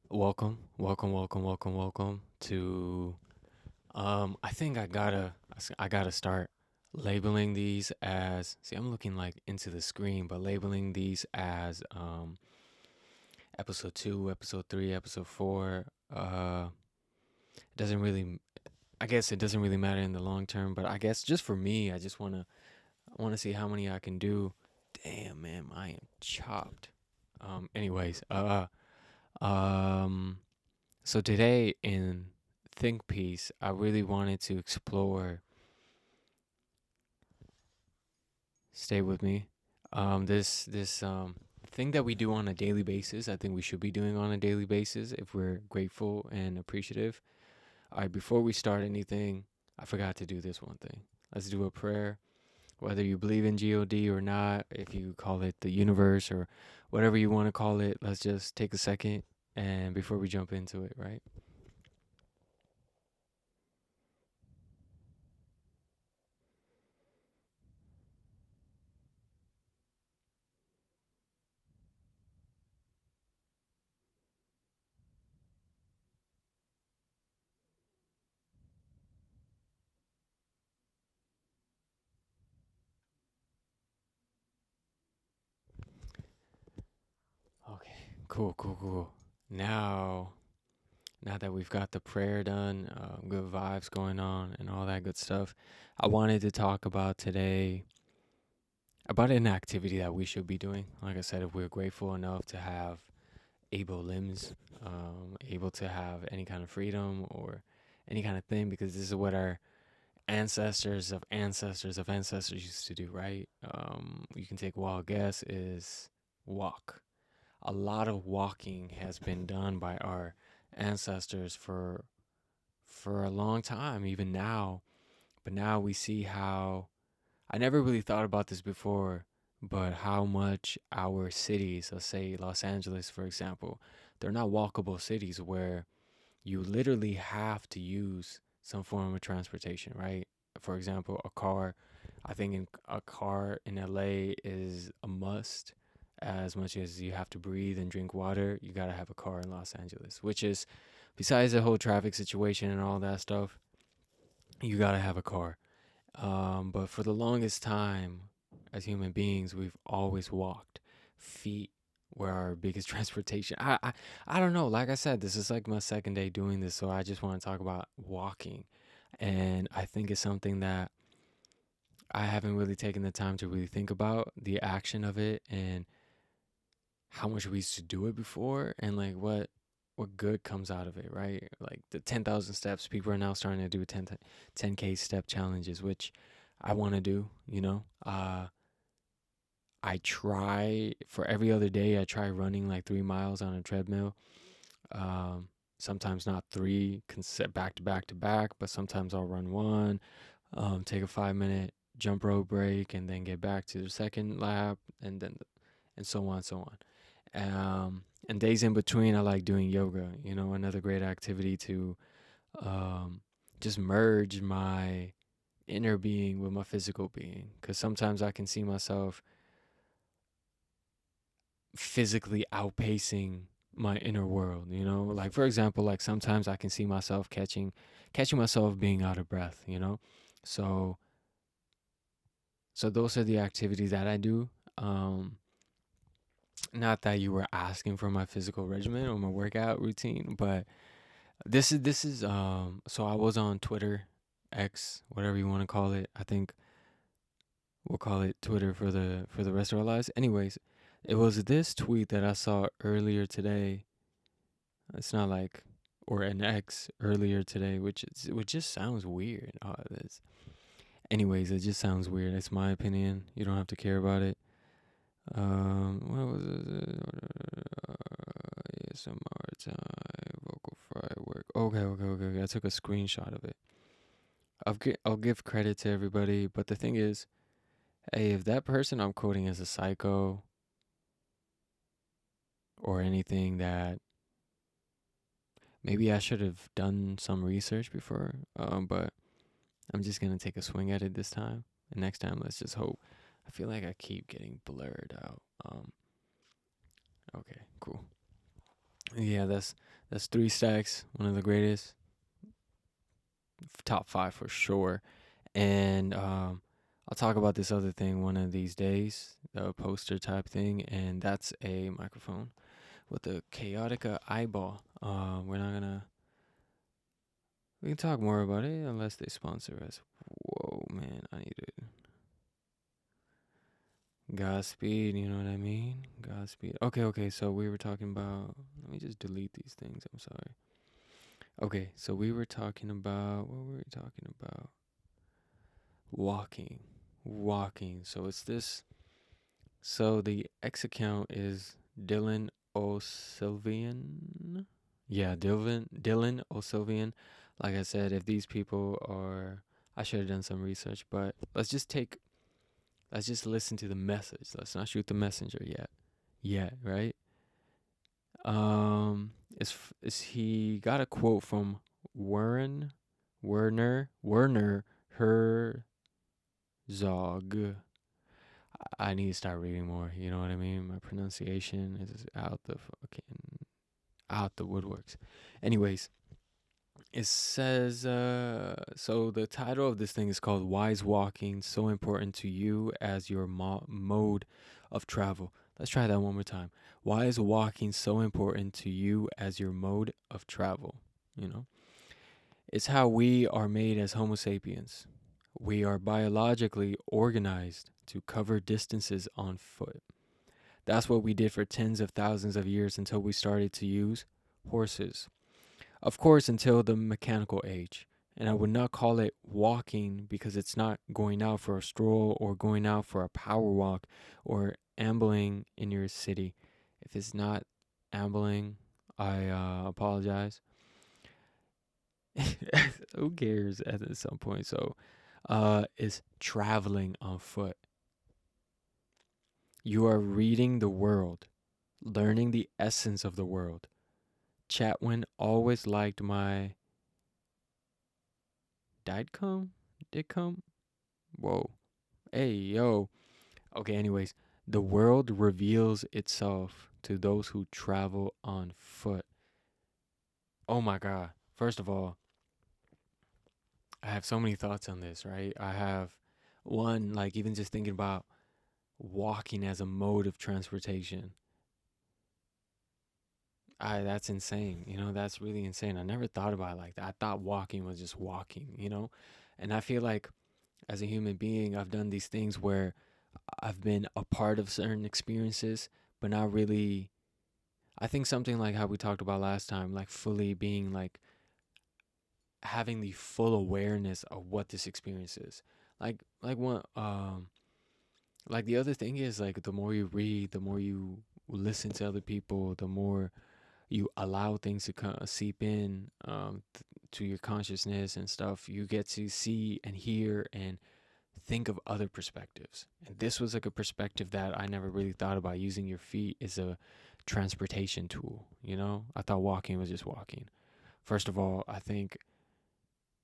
Welcome to I think I gotta start labeling these as, see, I'm looking like into the screen, but labeling these as episode 2, episode 3, episode 4. It doesn't really, I guess it doesn't really matter in the long term, but I guess just for me, I want to see how many I can do. Damn, man, I am chopped. Anyways, um So today in Think Piece, I really wanted to explore, stay with me, this thing that we do on a daily basis. I think we should be doing on a daily basis if we're grateful and appreciative. All right, before we start anything, I forgot to do this one thing. Let's do a prayer. Whether you believe in God or not, if you call it the universe or whatever you want to call it, let's just take a second and before we jump into it, right? Okay, cool. Now now that we've got the prayer done, good vibes going on, and all that good stuff, I wanted to talk about today about an activity that we should be doing. Like I said, if we're grateful enough to have able limbs, able to have any kind of freedom or any kind of thing, because this is what our ancestors of ancestors used to do, right? You can take a wild guess is walk. A lot of walking has been done by our ancestors for a long time, even now. But now we see how I never really thought about this before, but how much our cities, let's say Los Angeles, for example, they're not walkable cities where you literally have to use some form of transportation, right? For example, a car. I think a car in LA is a must. As much as you have to breathe and drink water, you gotta have a car in Los Angeles, which is, besides the whole traffic situation and all that stuff, you gotta have a car. But for the longest time, as human beings, we've always walked. Feet were our biggest transportation. I don't know. Like I said, this is like my second day doing this, so I just want to talk about walking. And I think it's something that I haven't really taken the time to really think about the action of it and how much we used to do it before and like what good comes out of it, right? Like the 10,000 steps, people are now starting to do 10K step challenges, which I want to do, you know? I try for every other day, I try running like 3 miles on a treadmill. Um, Sometimes not three, back to back to back, but sometimes I'll run one, take a 5 minute jump rope break, and then get back to the second lap, and so on, so on. And days in between, I like doing yoga. You know, another great activity to um, just merge my inner being with my physical being. Because sometimes I can see myself physically outpacing my inner world. You know, like for example, like sometimes I can see myself catching myself being out of breath. You know, so so those are the activities that I do. Um, Not that you were asking for my physical regimen or my workout routine, but this is so I was on Twitter, X, whatever you want to call it. I think we'll call it Twitter for the rest of our lives. Anyways, it was this tweet that I saw earlier today. It's not like or an X earlier today, which just sounds weird. Anyways, it just sounds weird. It's my opinion. You don't have to care about it. What was it? ASMR time, vocal fry work. Okay. I took a screenshot of it. I'll give credit to everybody, but the thing is, hey, if that person I'm quoting is a psycho or anything that maybe I should have done some research before, but I'm just gonna take a swing at it this time. And next time, let's just hope. I feel like I keep getting blurred out. Okay, cool. Yeah, that's three stacks, one of the greatest, top five for sure. And I'll talk about this other thing one of these days, the poster type thing, and that's a microphone with a Chaotica eyeball. We're not gonna. We can talk more about it unless they sponsor us. Whoa, man, I need it. Godspeed, you know what I mean? Godspeed. Okay, so we were talking about. Let me just delete these things. I'm sorry. Okay, so we were talking about. What were we talking about? Walking. Walking. So it's this. So the X account is Dylan O'Sylvian. Yeah, Dylan O'Sylvian. Like I said, if these people are, I should have done some research, but let's just listen to the message. Let's not shoot the messenger yet. Yet, right? Is he got a quote from Werner Herzog. I need to start reading more. You know what I mean? My pronunciation is out the woodworks. Anyways, it says so the title of this thing is called "Why is Walking So Important to You as Your Mode of Travel?" Let's try that one more time. Why is walking so important to you as your mode of travel? You know, it's how we are made as Homo sapiens. We are biologically organized to cover distances on foot. That's what we did for tens of thousands of years until we started to use horses. Of course, until the mechanical age. And I would not call it walking because it's not going out for a stroll or going out for a power walk or ambling in your city. If it's not ambling, I apologize. Who cares at some point? So, is traveling on foot. You are reading the world, learning the essence of the world. Chatwin always liked my didcom? Didcom? Whoa. Hey, yo. Okay, anyways, the world reveals itself to those who travel on foot. Oh my God. First of all, I have so many thoughts on this, right? I have one, like, even just thinking about walking as a mode of transportation. That's insane. You know, that's really insane. I never thought about it like that. I thought walking was just walking, you know? And I feel like as a human being, I've done these things where I've been a part of certain experiences, but not really. I think something like how we talked about last time, like fully being like having the full awareness of what this experience is. Like one like the other thing is like the more you read, the more you listen to other people, the more you allow things to seep in to your consciousness and stuff. You get to see and hear and think of other perspectives. And this was like a perspective that I never really thought about. Using your feet is a transportation tool, you know? I thought walking was just walking. First of all, I think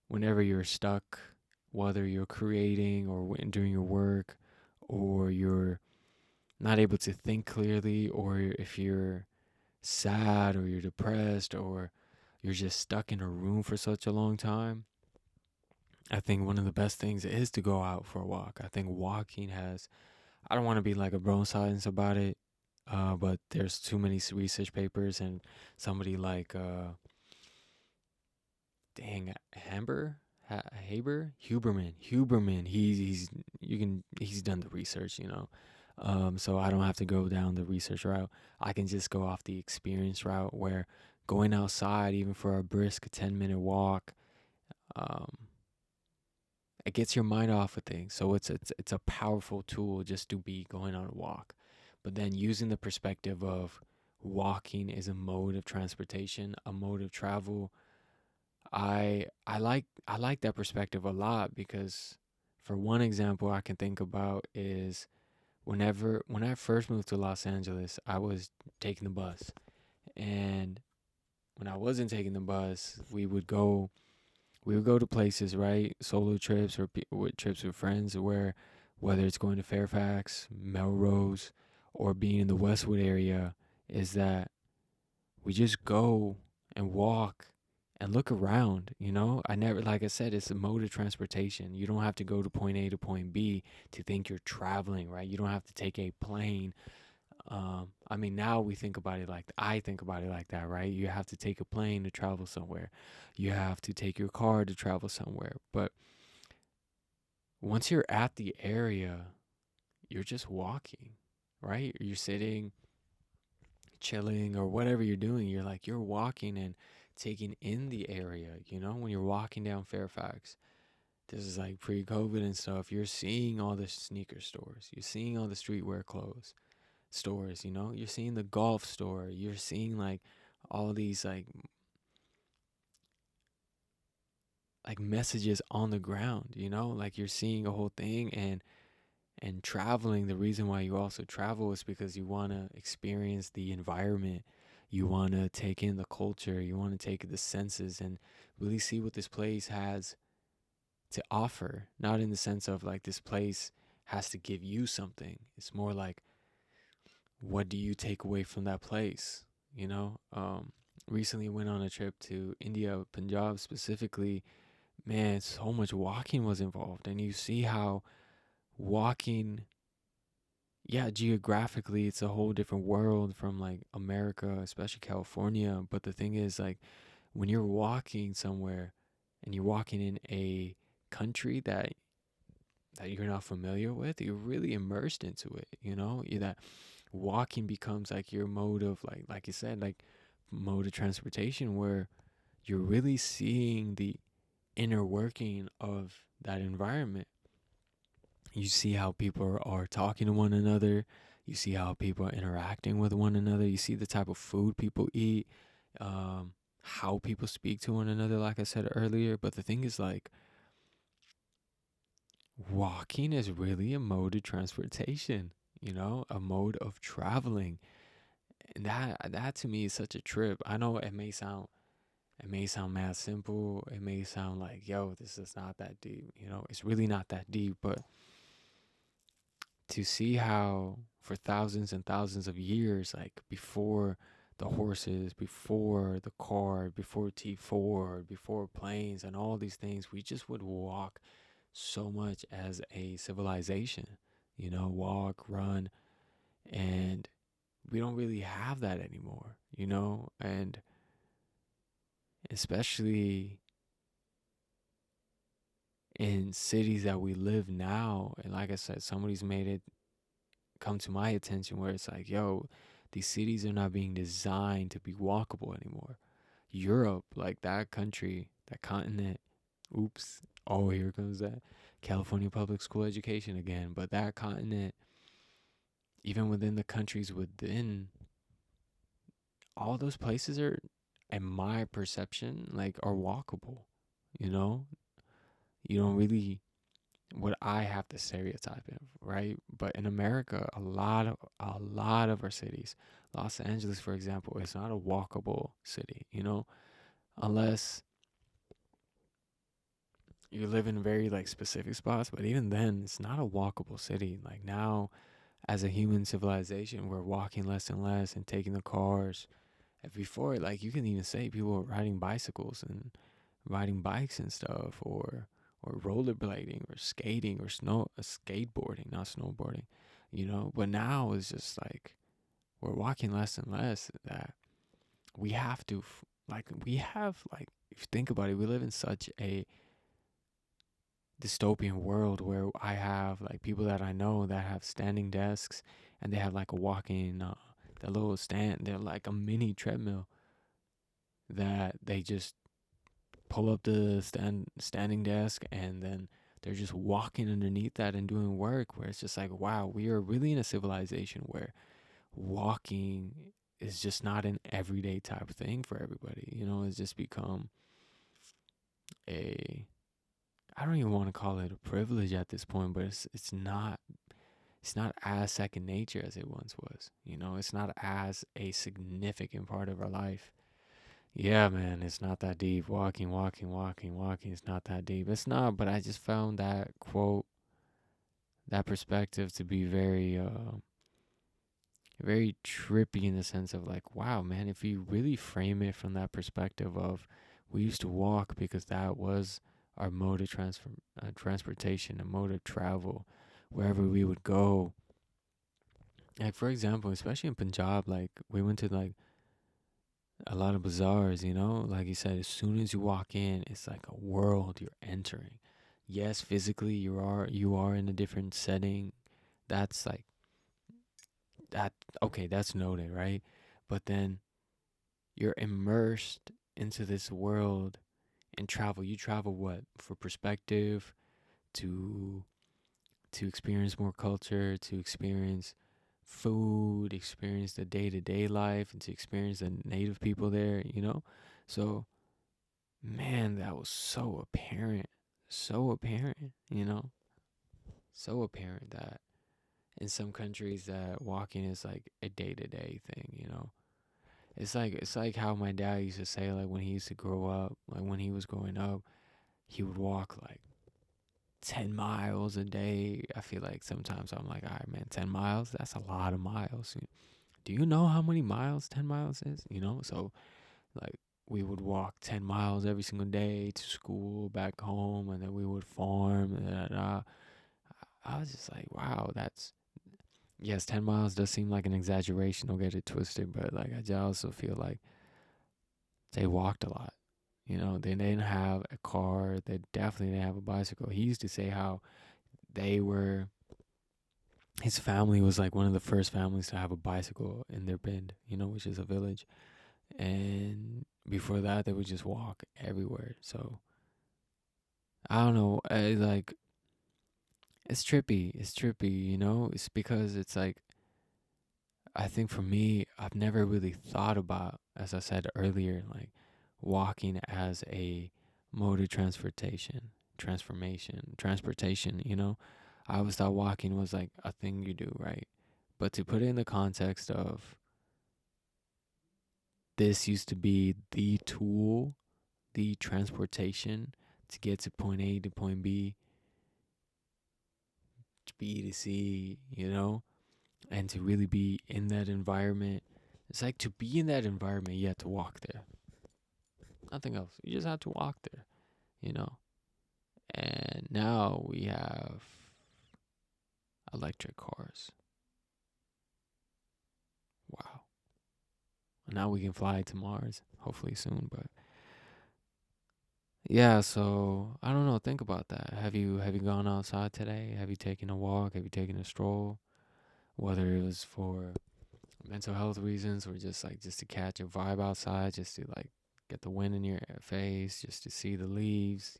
whenever you're stuck, whether you're creating or doing your work, or you're not able to think clearly, or if you're sad or you're depressed or you're just stuck in a room for such a long time, I think one of the best things is to go out for a walk. I think walking has, I don't want to be like a bro science about it, but there's too many research papers and somebody like, dang, Huberman. He's done the research, you know. So I don't have to go down the research route. I can just go off the experience route where going outside, even for a brisk 10-minute walk, um, it gets your mind off of things. So it's a powerful tool just to be going on a walk. But then using the perspective of walking is a mode of transportation, a mode of travel. I like that perspective a lot because for one example I can think about is when I first moved to Los Angeles, I was taking the bus. And when I wasn't taking the bus, we would go to places, right? Solo trips or with trips with friends, where whether it's going to Fairfax, Melrose, or being in the Westwood area, is that We just go and walk and look around, you know? I never, like I said, it's a mode of transportation. You don't have to go to point A to point B to think you're traveling, right? You don't have to take a plane. I mean, now we think about it like, I think about it like that, right? You have to take a plane to travel somewhere. You have to take your car to travel somewhere. But once you're at the area, you're just walking, right? You're sitting, chilling, or whatever you're doing. You're walking and taking in the area, you know? When you're walking down Fairfax, this is like pre-COVID and stuff. You're seeing all the sneaker stores. You're seeing all the streetwear clothes stores, you know? You're seeing the golf store. You're seeing like all these like messages on the ground, you know? Like you're seeing a whole thing. And traveling, the reason why you also travel is because you want to experience the environment. You want to take in the culture. You want to take the senses and really see what this place has to offer. Not in the sense of like this place has to give you something. It's more like, what do you take away from that place? You know, recently went on a trip to India, Punjab specifically. Man, so much walking was involved, and you see how walking, yeah, geographically, it's a whole different world from like America, especially California. But the thing is, like, when you're walking somewhere and you're walking in a country that you're not familiar with, you're really immersed into it. You know, that walking becomes like your mode of like you said, like mode of transportation, where you're really seeing the inner working of that environment. You see how people are talking to one another. You see how people are interacting with one another. You see the type of food people eat, how people speak to one another, like I said earlier. But the thing is, like, walking is really a mode of transportation, you know, a mode of traveling. And that to me is such a trip. I know it may sound mad simple. It may sound like, yo, this is not that deep. You know, it's really not that deep. But to see how for thousands and thousands of years, like before the horses, before the car, before T4, before planes and all these things, we just would walk so much as a civilization, you know, walk, run, and we don't really have that anymore, you know, and especially in cities that we live now. And like I said, somebody's made it come to my attention where it's like, yo, these cities are not being designed to be walkable anymore. Europe, like that country, that continent, oops, oh, here comes that California public school education again. But that continent, even within the countries within, all those places are, in my perception, like are walkable. You know, you don't really what I have to stereotype in, right? But in America, a lot of our cities, Los Angeles, for example, is not a walkable city, you know, unless you live in very like specific spots. But even then, it's not a walkable city. Like now, as a human civilization, we're walking less and less and taking the cars. And before, like you can even say people were riding bicycles and riding bikes and stuff, or rollerblading or skating or skateboarding, not snowboarding, you know. But now it's just like we're walking less and less. That we have to like we have like if you think about it, we live in such a dystopian world where I have like people that I know that have standing desks and they have like a walking that little stand. They're like a mini treadmill that they just pull up the standing desk and then they're just walking underneath that and doing work, where it's just like, wow, we are really in a civilization where walking is just not an everyday type of thing for everybody. You know, it's just become a, I don't even want to call it a privilege at this point, but it's not as second nature as it once was. You know, it's not as a significant part of our life. Yeah, man, it's not that deep. Walking, walking, walking, walking. It's not that deep. It's not, but I just found that quote, that perspective to be very very trippy in the sense of like, wow, man, if you really frame it from that perspective of we used to walk because that was our mode of transportation, a mode of travel, wherever we would go. Like for example, especially in Punjab, like we went to like a lot of bazaars, like you said, as soon as you walk in, it's like a world you're entering. Yes, physically you are in a different setting. That's like that okay, that's noted, right? But then you're immersed into this world and travel. You travel what? For perspective, to experience more culture, to experience food, experience the day-to-day life, and to experience the native people there. So, man, that was so apparent. So apparent. So apparent that in some countries that walking is like a day-to-day thing. It's like how my dad used to say, like when he used to grow up, like when he was growing up, he would walk like 10 miles a day. I feel like sometimes I'm like, all right, man, 10 miles, that's a lot of miles. Do you know how many miles 10 miles is? So like we would walk 10 miles every single day to school, back home, and then we would farm. I was just like, wow, yes, 10 miles does seem like an exaggeration. Don't get it twisted, but like I also feel like they walked a lot. They didn't have a car. They definitely didn't have a bicycle. He used to say how they were, his family was like one of the first families to have a bicycle in their bend, which is a village. And before that, they would just walk everywhere. So I don't know. Like, it's trippy. It's trippy. It's because it's like, I think for me, I've never really thought about, as I said earlier, like walking as a mode of transportation. I always thought walking was like a thing you do, right? But to put it in the context of this used to be the tool, the transportation to get to point A to point B to C, and to really be in that environment. It's like to be in that environment, you have to walk there. Nothing else. You just have to walk there, you know? And now we have electric cars. Wow. Now we can fly to Mars, hopefully soon, but yeah, so I don't know, think about that. Have you gone outside today? Have you taken a walk? Have you taken a stroll? Whether it was for mental health reasons or just to catch a vibe outside, just to like get the wind in your face, just to see the leaves,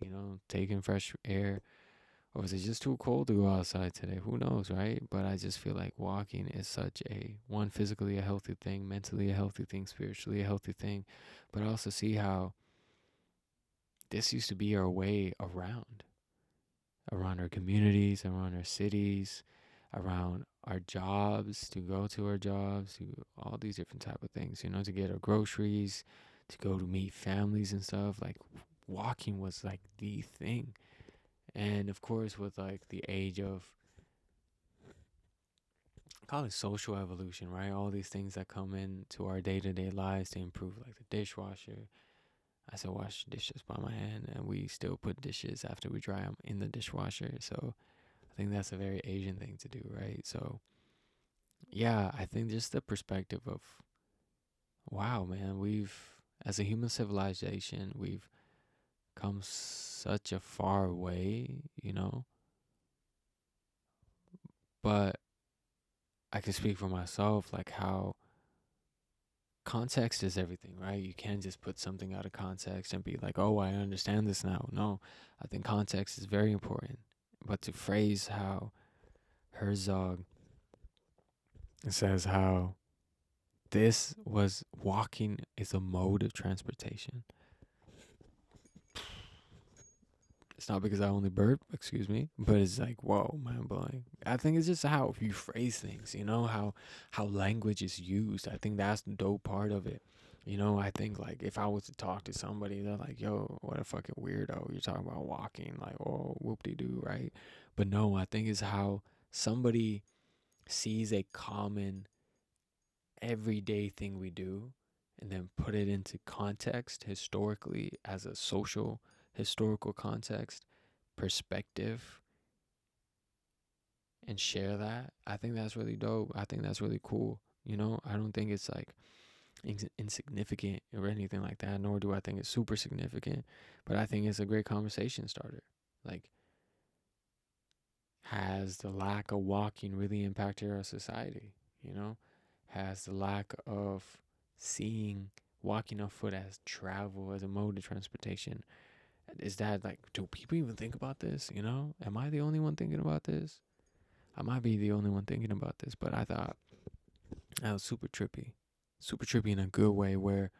taking fresh air. Or is it just too cold to go outside today? Who knows, right? But I just feel like walking is such a one, physically a healthy thing, mentally a healthy thing, spiritually a healthy thing. But I also see how this used to be our way around our communities, around our cities, around our jobs, to go to our jobs, to all these different type of things, to get our groceries, to go to meet families and stuff. Like walking was like the thing. And of course with like the age of, call it social evolution, right? All these things that come into our day-to-day lives to improve, like the dishwasher. I still wash dishes by my hand, and we still put dishes after we dry them in the dishwasher. So I think that's a very Asian thing to do, right? So yeah, I think just the perspective of, wow, man, as a human civilization, we've come such a far way. But I can speak for myself, like how context is everything, right? You can't just put something out of context and be like, oh, I understand this now. No, I think context is very important. But to phrase how Herzog says how this was walking is a mode of transportation. It's not because I only burp, excuse me, but it's like, whoa, mind blowing. I think it's just how you phrase things, how language is used. I think that's the dope part of it. I think like if I was to talk to somebody, they're like, yo, what a fucking weirdo. You're talking about walking, like, oh, whoop de doo, right? But no, I think it's how somebody sees a common everyday thing we do and then put it into context historically as a social historical context perspective and share that, I think that's really dope. I think that's really cool. I don't think it's like insignificant or anything like that, nor do I think it's super significant, but I think it's a great conversation starter. Like, has the lack of walking really impacted our society? Has the lack of seeing walking on foot as travel, as a mode of transportation, is that like, do people even think about this? Am I the only one thinking about this? I might be the only one thinking about this, but I thought that was super trippy in a good way where,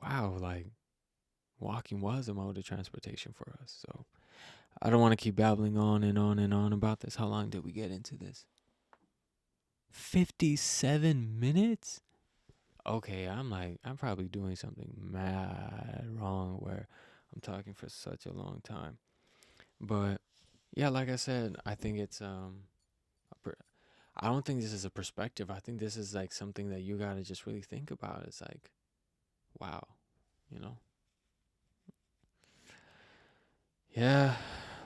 wow, like walking was a mode of transportation for us. So I don't want to keep babbling on and on and on about this. How long did we get into this? 57 minutes? Okay, I'm probably doing something mad wrong where I'm talking for such a long time. But yeah, like I said, I think it's I don't think this is a perspective. I think this is like something that you gotta just really think about. It's like, wow, you know? Yeah,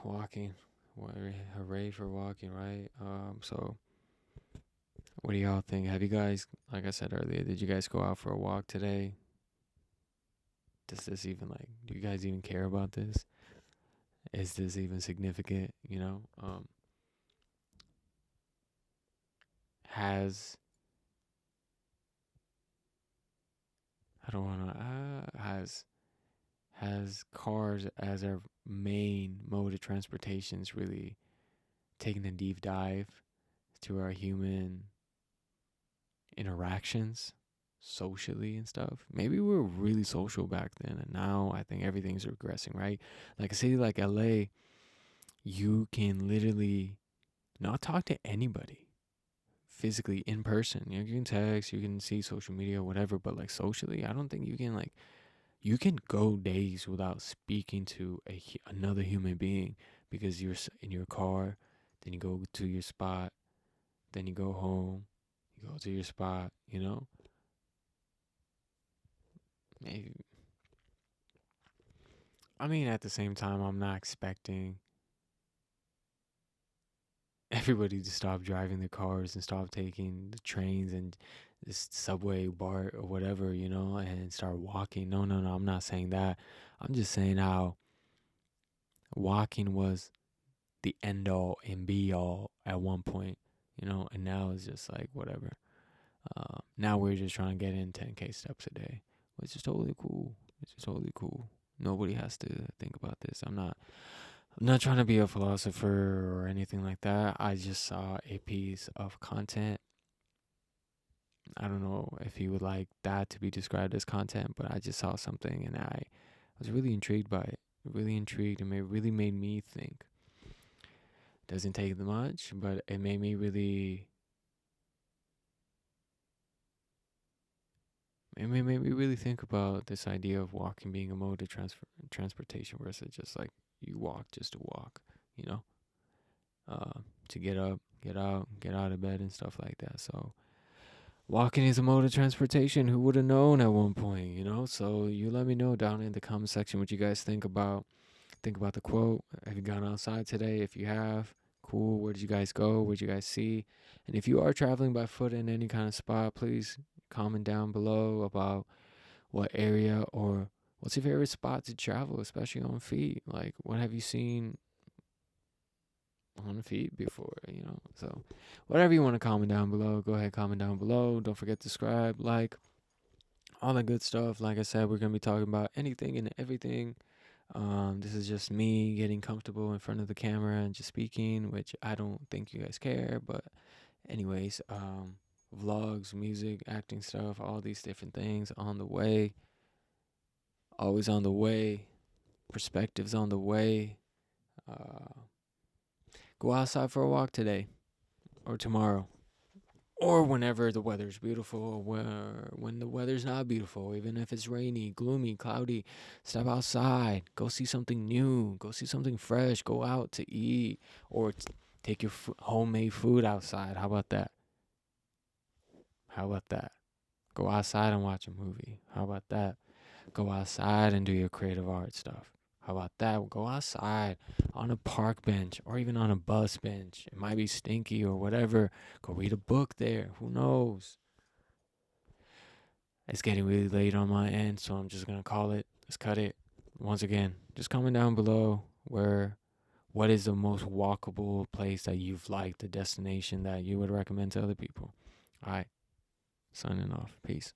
walking. Hooray for walking, right? So what do y'all think? Have you guys, like I said earlier, did you guys go out for a walk today? Does this even do you guys even care about this? Is this even significant? Has I don't wanna has cars as our main mode of transportations really taken a deep dive to our human interactions socially and stuff? Maybe we were really social back then, and now I think everything's regressing, right? Like a city like LA, you can literally not talk to anybody physically in person. You can text, you can see social media, whatever, but like socially, I don't think you can you can go days without speaking to another human being because you're in your car, then you go to your spot, then you go home, you go to your spot, Maybe. I mean, at the same time, I'm not expecting everybody to stop driving their cars and stop taking the trains and this subway, BART, or whatever, and start walking. No, no, no. I'm not saying that. I'm just saying how walking was the end all and be all at one point, and now it's just like whatever. Now we're just trying to get in 10K steps a day, which is totally cool. It's just totally cool. Nobody has to think about this. I'm not trying to be a philosopher or anything like that. I just saw a piece of content. I don't know if you would like that to be described as content, but I just saw something and I was really intrigued by it. Really intrigued, and it really made me think. Doesn't take much, but it made me really. It made me really think about this idea of walking being a mode of transportation versus just like you walk just to walk, you know, to get up, get out of bed and stuff like that. So walking is a mode of transportation. Who would have known at one point, So you let me know down in the comment section what you guys think about. Think about the quote. Have you gone outside today? If you have, cool. Where did you guys go? What did you guys see? And if you are traveling by foot in any kind of spot, please comment down below about what area or what's your favorite spot to travel, especially on feet. Like, what have you seen on feet before, So, whatever you want to comment down below, go ahead, comment down below. Don't forget to subscribe, like, all that good stuff. Like I said, we're going to be talking about anything and everything. This is just me getting comfortable in front of the camera and just speaking, which I don't think you guys care. But, anyways, vlogs, music, acting stuff, all these different things on the way. Always on the way. Perspectives on the way. Go outside for a walk today or tomorrow or whenever the weather's beautiful or when the weather's not beautiful, even if it's rainy, gloomy, cloudy. Step outside. Go see something new. Go see something fresh. Go out to eat or take your homemade food outside. How about that? How about that? Go outside and watch a movie. How about that? Go outside and do your creative art stuff. How about that? Go outside on a park bench or even on a bus bench. It might be stinky or whatever. Go read a book there. Who knows? It's getting really late on my end, so I'm just going to call it. Let's cut it. Once again, just comment down below what is the most walkable place that you've liked, the destination that you would recommend to other people. All right, signing off. Peace.